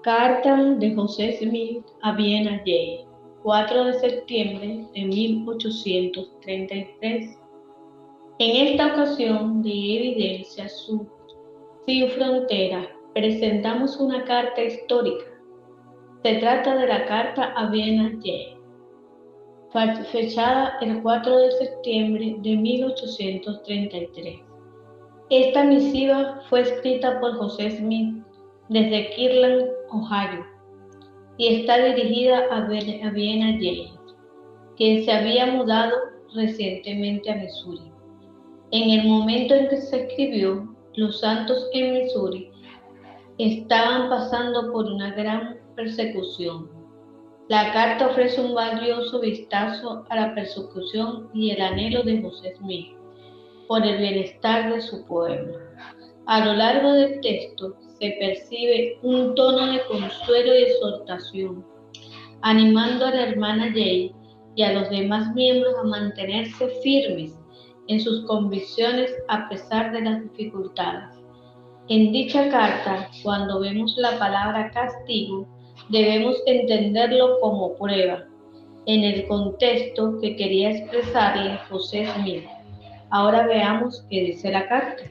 Carta de José Smith a Viena Yale, 4 de septiembre de 1833. En esta ocasión de evidencia sin fronteras, presentamos una carta histórica. Se trata de la Carta a Viena Yale, fechada el 4 de septiembre de 1833. Esta misiva fue escrita por José Smith desde Kirtland, Ohio, y está dirigida a Viena Yale, quien se había mudado recientemente a Missouri. En el momento en que se escribió, los santos en Missouri estaban pasando por una gran persecución. La carta ofrece un valioso vistazo a la persecución y el anhelo de José Smith por el bienestar de su pueblo. A lo largo del texto se percibe un tono de consuelo y exhortación, animando a la hermana Yale y a los demás miembros a mantenerse firmes en sus convicciones a pesar de las dificultades. En dicha carta, cuando vemos la palabra castigo, debemos entenderlo como prueba, en el contexto que quería expresarle José Smith. Ahora veamos qué dice la carta.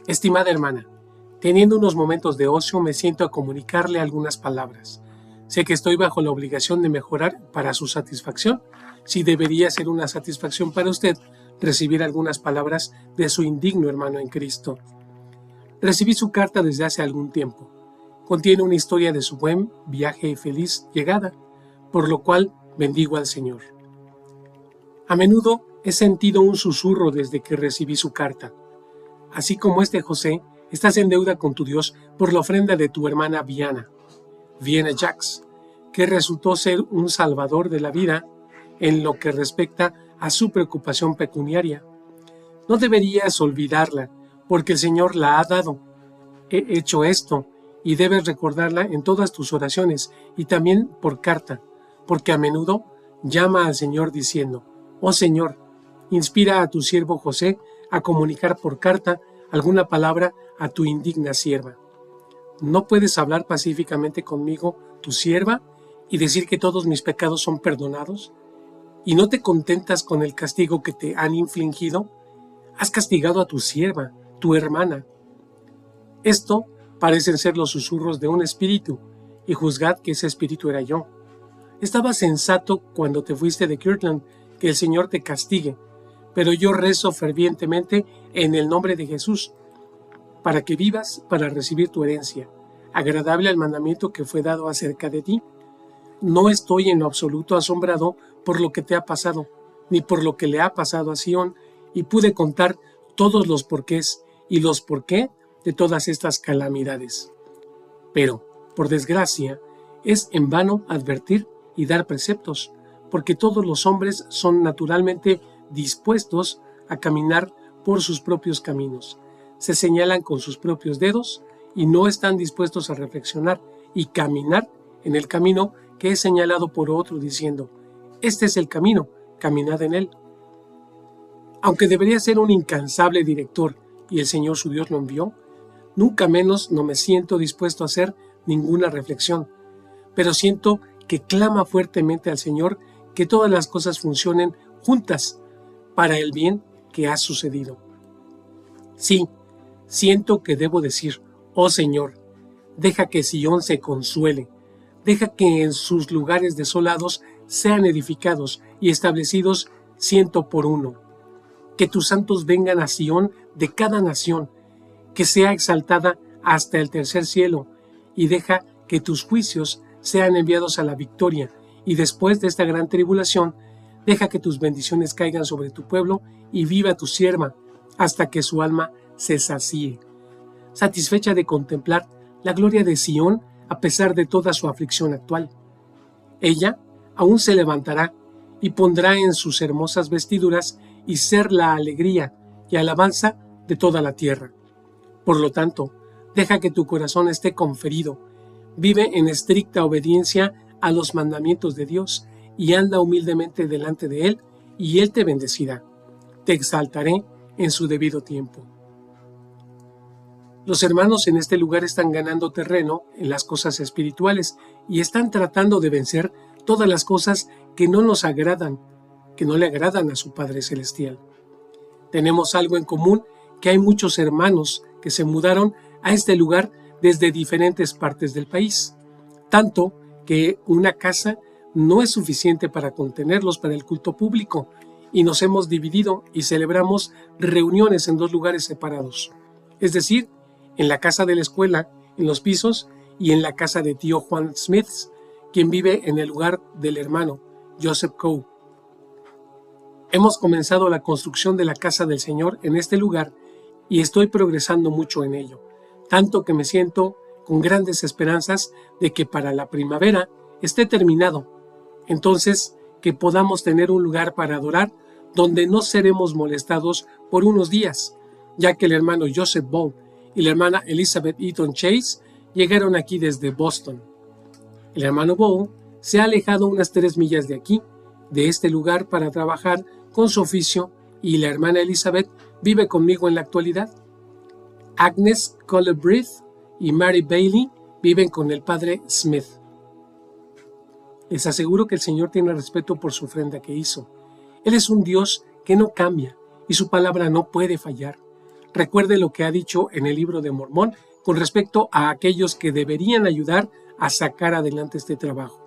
Estimada hermana, teniendo unos momentos de ocio me siento a comunicarle algunas palabras. Sé que estoy bajo la obligación de mejorar para su satisfacción. Si debería ser una satisfacción para usted recibir algunas palabras de su indigno hermano en Cristo. Recibí su carta desde hace algún tiempo. Contiene una historia de su buen viaje y feliz llegada, por lo cual bendigo al Señor. A menudo he sentido un susurro desde que recibí su carta. Así como José, estás en deuda con tu Dios por la ofrenda de tu hermana Viena Jacques, que resultó ser un salvador de la vida en lo que respecta a su preocupación pecuniaria. No deberías olvidarla, porque el Señor la ha dado. He hecho esto, y debes recordarla en todas tus oraciones, y también por carta, porque a menudo llama al Señor diciendo: «Oh Señor, inspira a tu siervo José a comunicar por carta alguna palabra a tu indigna sierva. ¿No puedes hablar pacíficamente conmigo, tu sierva, y decir que todos mis pecados son perdonados? ¿Y no te contentas con el castigo que te han infligido? Has castigado a tu sierva, tu hermana». Esto parecen ser los susurros de un espíritu, y juzgad que ese espíritu era yo. Estaba sensato cuando te fuiste de Kirtland, que el Señor te castigue, pero yo rezo fervientemente en el nombre de Jesús, para que vivas para recibir tu herencia, agradable al mandamiento que fue dado acerca de ti. No estoy en lo absoluto asombrado por lo que te ha pasado, ni por lo que le ha pasado a Sión, y pude contar todos los porqués y los porqué de todas estas calamidades. Pero, por desgracia, es en vano advertir y dar preceptos, porque todos los hombres son naturalmente dispuestos a caminar por sus propios caminos. Se señalan con sus propios dedos y no están dispuestos a reflexionar y caminar en el camino que es señalado por otro, diciendo: «Este es el camino, caminad en él». Aunque debería ser un incansable director y el Señor su Dios lo envió, nunca menos no me siento dispuesto a hacer ninguna reflexión, pero siento que clama fuertemente al Señor que todas las cosas funcionen juntas para el bien que ha sucedido. Sí, siento que debo decir: «Oh Señor, deja que Sión se consuele, deja que en sus lugares desolados sean edificados y establecidos 100 por uno. Que tus santos vengan a Sión de cada nación, que sea exaltada hasta el tercer cielo, y deja que tus juicios sean enviados a la victoria, y después de esta gran tribulación, deja que tus bendiciones caigan sobre tu pueblo y viva tu sierva hasta que su alma se sacíe, satisfecha de contemplar la gloria de Sión a pesar de toda su aflicción actual. Ella aún se levantará y pondrá en sus hermosas vestiduras y ser la alegría y alabanza de toda la tierra. Por lo tanto, deja que tu corazón esté conferido, vive en estricta obediencia a los mandamientos de Dios y anda humildemente delante de Él, y Él te bendecirá. Te exaltaré en su debido tiempo». Los hermanos en este lugar están ganando terreno en las cosas espirituales y están tratando de vencer todas las cosas que no nos agradan, que no le agradan a su Padre Celestial. Tenemos algo en común, que hay muchos hermanos que se mudaron a este lugar desde diferentes partes del país, tanto que una casa no es suficiente para contenerlos para el culto público y nos hemos dividido y celebramos reuniones en 2 lugares separados, es decir, en la casa de la escuela, en los pisos, y en la casa de tío Juan Smith, quien vive en el lugar del hermano Joseph Coe. Hemos comenzado la construcción de la casa del Señor en este lugar y estoy progresando mucho en ello, tanto que me siento con grandes esperanzas de que para la primavera esté terminado, entonces que podamos tener un lugar para adorar donde no seremos molestados por unos días, ya que el hermano Joseph Bone y la hermana Elizabeth Eaton Chase llegaron aquí desde Boston. El hermano Bone se ha alejado unas 3 millas de aquí, de este lugar, para trabajar con su oficio, y la hermana Elizabeth vive conmigo en la actualidad. Agnes Colebreath y Mary Bailey viven con el padre Smith. Les aseguro que el Señor tiene respeto por su ofrenda que hizo. Él es un Dios que no cambia y su palabra no puede fallar. Recuerde lo que ha dicho en el libro de Mormón con respecto a aquellos que deberían ayudar a sacar adelante este trabajo.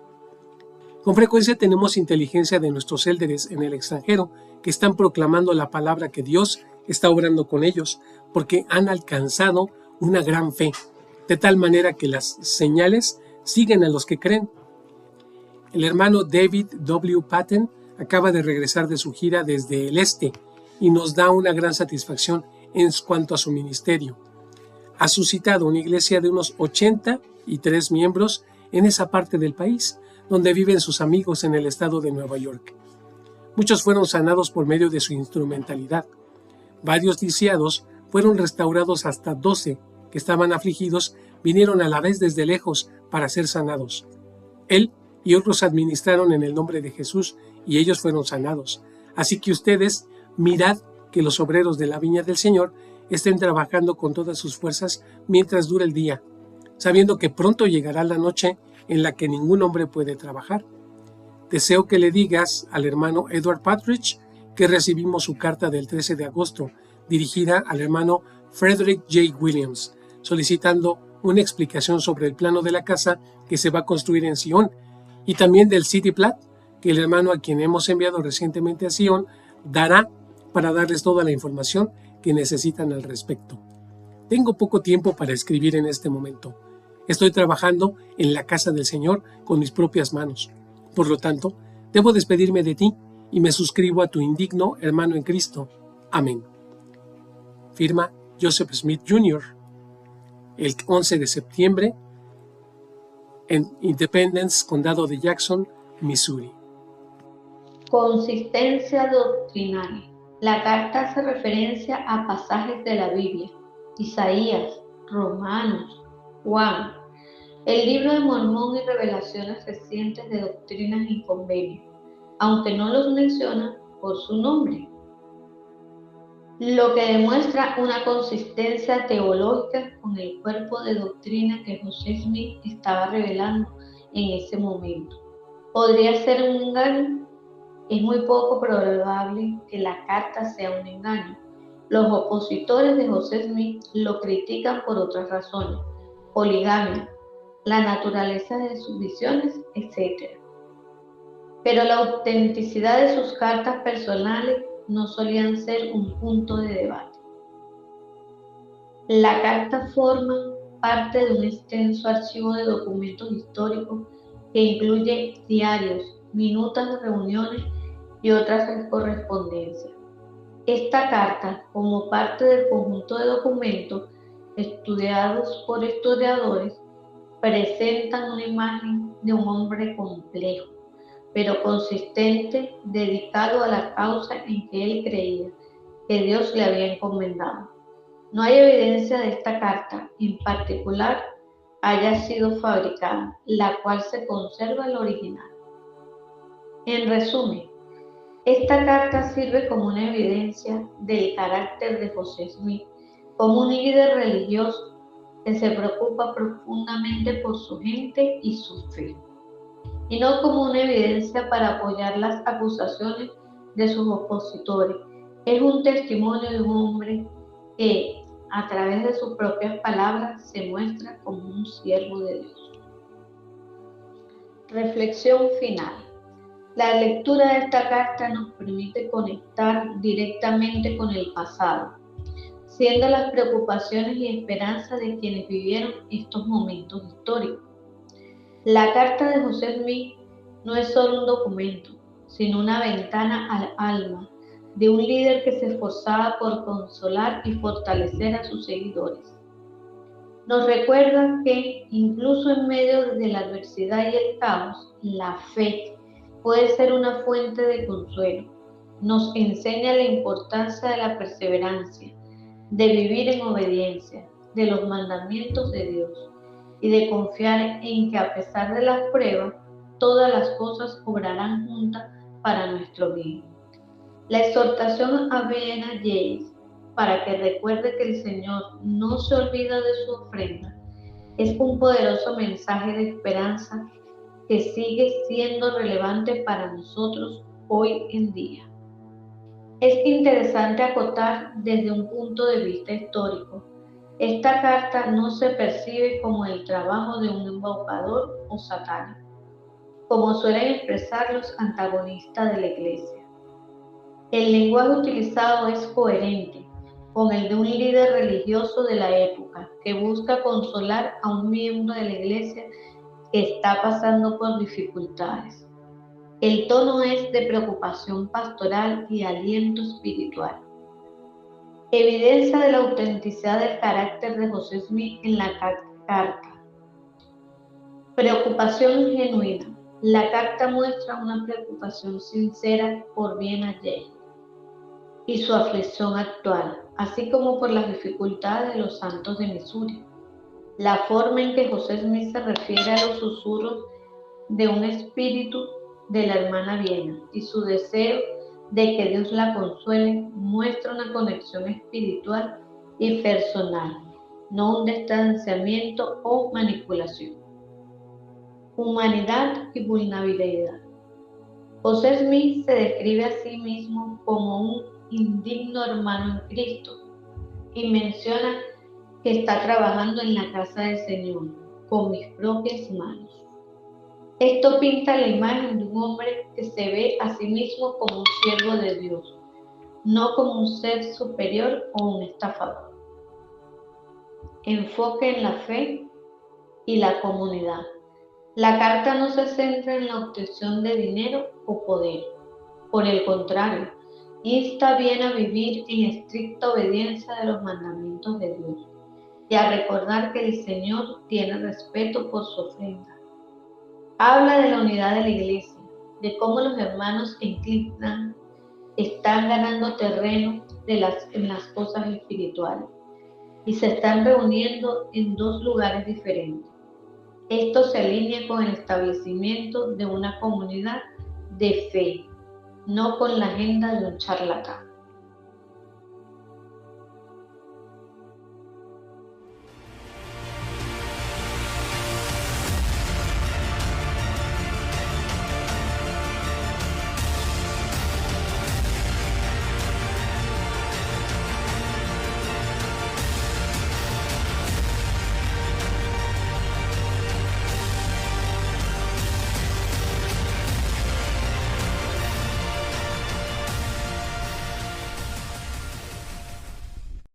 Con frecuencia tenemos inteligencia de nuestros élderes en el extranjero que están proclamando la palabra que Dios está obrando con ellos porque han alcanzado una gran fe, de tal manera que las señales siguen a los que creen. El hermano David W. Patton acaba de regresar de su gira desde el este y nos da una gran satisfacción en cuanto a su ministerio. Ha suscitado una iglesia de unos 83 miembros en esa parte del país, donde viven sus amigos en el estado de Nueva York. Muchos fueron sanados por medio de su instrumentalidad. Varios lisiados fueron restaurados, hasta 12 que estaban afligidos vinieron a la vez desde lejos para ser sanados. Él y otros administraron en el nombre de Jesús y ellos fueron sanados. Así que ustedes mirad que los obreros de la viña del Señor estén trabajando con todas sus fuerzas mientras dura el día, sabiendo que pronto llegará la noche en la que ningún hombre puede trabajar. Deseo que le digas al hermano Edward Partridge que recibimos su carta del 13 de agosto, dirigida al hermano Frederick J. Williams, solicitando una explicación sobre el plano de la casa que se va a construir en Sion, y también del City Plat, que el hermano a quien hemos enviado recientemente a Sion dará para darles toda la información que necesitan al respecto. Tengo poco tiempo para escribir en este momento. Estoy trabajando en la casa del Señor con mis propias manos. Por lo tanto, debo despedirme de ti y me suscribo a tu indigno hermano en Cristo. Amén. Firma Joseph Smith Jr. El 11 de septiembre en Independence, condado de Jackson, Missouri. Consistencia doctrinal. La carta hace referencia a pasajes de la Biblia, Isaías, Romanos, Juan, el libro de Mormón y revelaciones recientes de doctrinas y convenios, aunque no los menciona por su nombre, lo que demuestra una consistencia teológica con el cuerpo de doctrina que José Smith estaba revelando en ese momento. ¿Podría ser un engaño? Es muy poco probable que la carta sea un engaño. Los opositores de José Smith lo critican por otras razones: poligamia, la naturaleza de sus visiones, etc. Pero la autenticidad de sus cartas personales no solían ser un punto de debate. La carta forma parte de un extenso archivo de documentos históricos que incluye diarios, minutas de reuniones y otras correspondencias. Esta carta, como parte del conjunto de documentos estudiados por historiadores, presentan una imagen de un hombre complejo, pero consistente, dedicado a la causa en que él creía que Dios le había encomendado. No hay evidencia de esta carta en particular haya sido fabricada, la cual se conserva el original. En resumen, esta carta sirve como una evidencia del carácter de José Smith, como un líder religioso que se preocupa profundamente por su gente y su fe, y no como una evidencia para apoyar las acusaciones de sus opositores. Es un testimonio de un hombre que, a través de sus propias palabras, se muestra como un siervo de Dios. Reflexión final. La lectura de esta carta nos permite conectar directamente con el pasado, siendo las preocupaciones y esperanzas de quienes vivieron estos momentos históricos. La carta de José Smith no es solo un documento, sino una ventana al alma de un líder que se esforzaba por consolar y fortalecer a sus seguidores. Nos recuerda que incluso en medio de la adversidad y el caos, la fe puede ser una fuente de consuelo. Nos enseña la importancia de la perseverancia, de vivir en obediencia, de los mandamientos de Dios y de confiar en que a pesar de las pruebas, todas las cosas obrarán juntas para nuestro bien. La exhortación a Ben a James para que recuerde que el Señor no se olvida de su ofrenda es un poderoso mensaje de esperanza que sigue siendo relevante para nosotros hoy en día. Es interesante acotar desde un punto de vista histórico. Esta carta no se percibe como el trabajo de un embaucador o satánico, como suelen expresar los antagonistas de la Iglesia. El lenguaje utilizado es coherente con el de un líder religioso de la época que busca consolar a un miembro de la Iglesia que está pasando por dificultades. El tono es de preocupación pastoral y aliento espiritual. Evidencia de la autenticidad del carácter de José Smith en la carta. Preocupación genuina. La carta muestra una preocupación sincera por Ben a James y su aflicción actual, así como por las dificultades de los santos de Missouri. La forma en que José Smith se refiere a los susurros de un espíritu de la hermana Viena y su deseo de que Dios la consuele muestra una conexión espiritual y personal, no un distanciamiento o manipulación. Humanidad y vulnerabilidad. José Smith se describe a sí mismo como un indigno hermano en Cristo y menciona que está trabajando en la casa del Señor con mis propias manos. Esto pinta la imagen de un hombre que se ve a sí mismo como un siervo de Dios, no como un ser superior o un estafador. Enfoque en la fe y la comunidad. La carta no se centra en la obtención de dinero o poder. Por el contrario, insta bien a vivir en estricta obediencia de los mandamientos de Dios y a recordar que el Señor tiene respeto por su ofrenda. Habla de la unidad de la iglesia, de cómo los hermanos en Cleveland están ganando terreno en las cosas espirituales y se están reuniendo en dos lugares diferentes. Esto se alinea con el establecimiento de una comunidad de fe, no con la agenda de un charlatán.